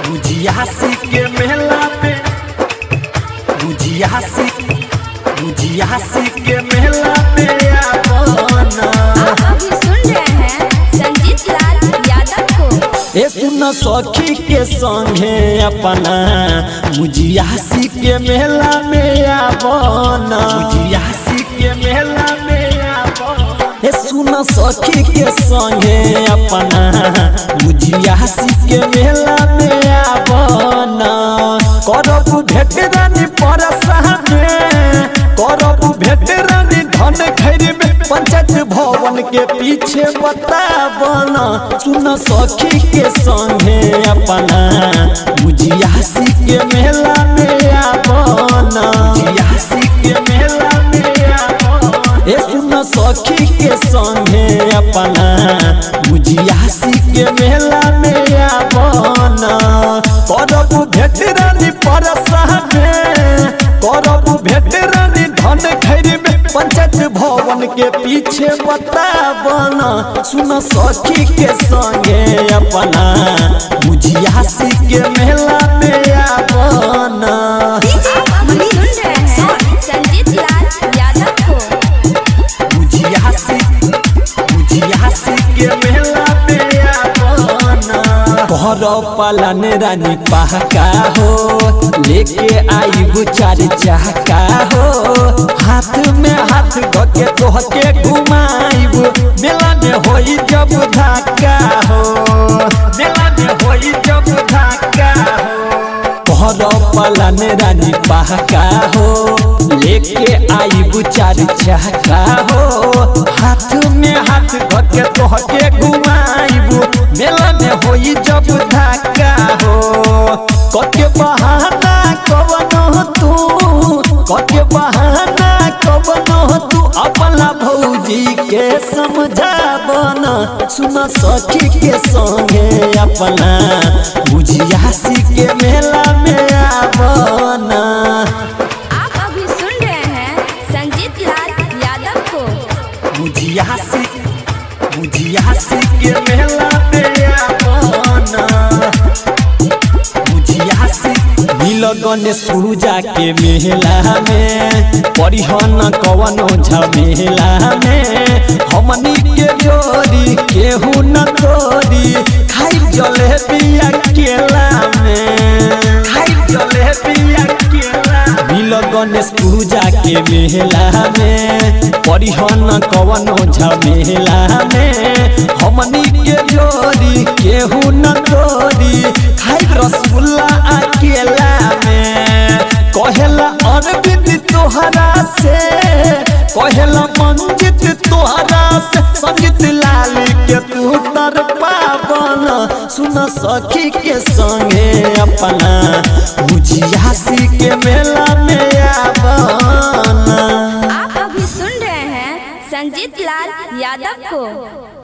बुझियासी के मेला पे बुझियासी के मेला पे आना। आप अभी सुन रहे हैं संजीत लाल यादव को। ए सुन सखी के संगे अपना बुझियासी के मेला में आना। बुझियासी के मेला में आना। ए सुन सखी के संगे अपना बुझियासी के मेला में आना। करब भेट रानी परसाने, करब भेट रानी धन खैरब पंचायत भवन के पीछे बताबना। सुन सखी के संगे अपना बुझियासी के मेला में आबना। बुझियासी के मेला में आबना। ए सुन सखी के संगे अपना बुझियासी के मेला में आबना। करब भेट रानी परसाने, करब भेट रानी धन खैरब पंचायत भवन के पीछे बताबना। सुन सखी के संगे अपना बुझियासी के मेला में आबना। आप अभी सुन रहे हैं संजीत लाल यादव को। बुझियासी के मेला में आबना। घर पालन रानी पहका हो, लेके आई चार चहका हो। हाथ में हाथ धके तोहके घुमाइब, मेला में होई जब धक्का हो, मेला में होई जब धक्का हो। घर पालन रानी पहका हो, लेके आई चार चहका हो। हाथ में हाथ धके तोहके घुमाइब, मेला में होई जब धक्का हो। कके बहाना कवनो तू, कके बहाना कवनो तू अपना भौजी के समझाबना। सुन सखी के संगे अपना बुझियासी के मेला में आबना। आप अभी सुन रहे हैं संजीत लाल यादव को। बुझियासी के मेला में आबना। बुझियासी नील गणेश पूजा के मेला में परिहन कवनो झमेला में। हमनी के जोड़ी केहू न तोड़ी, खाई जलेबी अकेला में, खाई जलेबी अकेला। नील गणेश पूजा के मेला में परिहन कवनो झमेला में। हमनी के जोड़ी केहू न तोड़ी, खाई रसगुल्ला अकेला में। कहेला अरविंद तोहरा से, कहेला मंजित तोहरा से, संगीत लाल के तू तर पाबना। सुन सखी के संगे अपना बुझियासी के मेला में आबना। आप अभी सुन रहे हैं संजीत लाल यादव को।